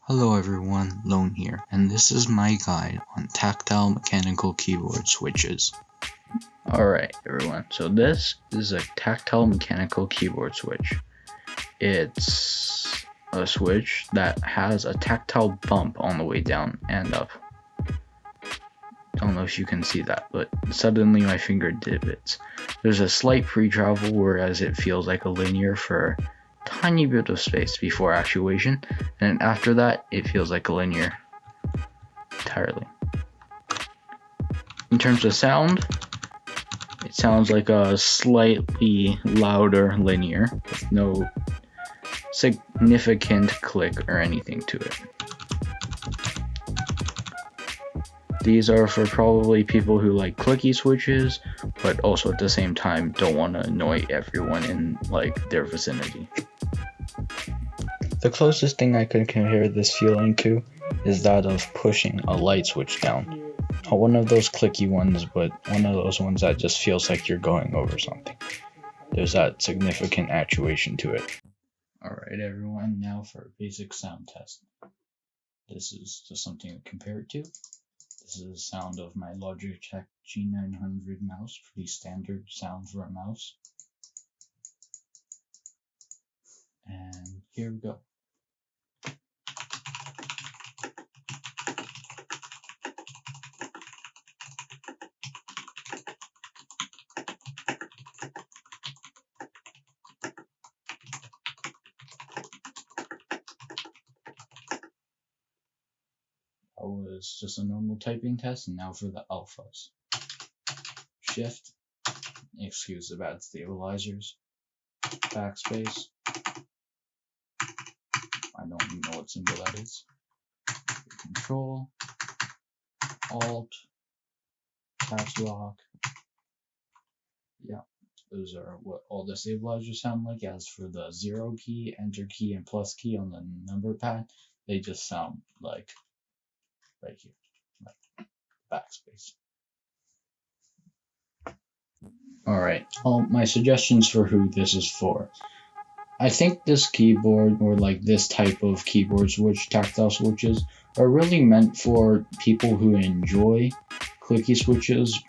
Hello everyone, Lone here, and this is my guide on tactile mechanical keyboard switches. Alright everyone, so this is a tactile mechanical keyboard switch. It's a switch that has a tactile bump on the way down and up. Don't know if you can see that, but suddenly my finger divots. There's a slight pre-travel, whereas it feels like a linear for tiny bit of space before actuation, and after that it feels like a linear entirely. In terms of sound, it sounds like a slightly louder linear with no significant click or anything to it. These are for probably people who like clicky switches, but also at the same time don't want to annoy everyone in like their vicinity. The closest thing I could compare this feeling to is that of pushing a light switch down. Not one of those clicky ones, but one of those ones that just feels like you're going over something. There's that significant actuation to it. Alright everyone, now for a basic sound test. This is just something to compare it to. This is the sound of my Logitech G900 mouse, pretty standard sound for a mouse. And here we go. That was just a normal typing test, and now for the alphas. Shift, excuse the bad stabilizers, backspace, I don't even know what symbol that is, Control, Alt, Caps Lock, yeah, those are what all the stabilizers sound like. As for the 0 key, Enter key, and plus key on the number pad, they just sound like right here, like backspace. Alright, my suggestions for who this is for. I think this keyboard, or like this type of keyboard switch, tactile switches, are really meant for people who enjoy clicky switches,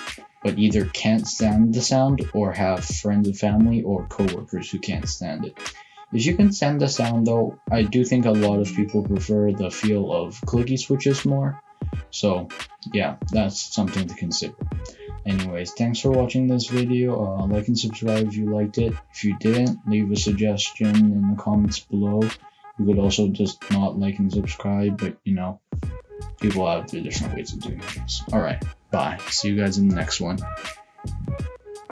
but either can't stand the sound or have friends and family or coworkers who can't stand it. If you can stand the sound though, I do think a lot of people prefer the feel of clicky switches more. So yeah, that's something to consider. Anyways, thanks for watching this video. Like and subscribe if you liked it. If you didn't, leave a suggestion in the comments below. You could also just not like and subscribe, but you know, people have their different ways of doing things. Alright, bye. See you guys in the next one.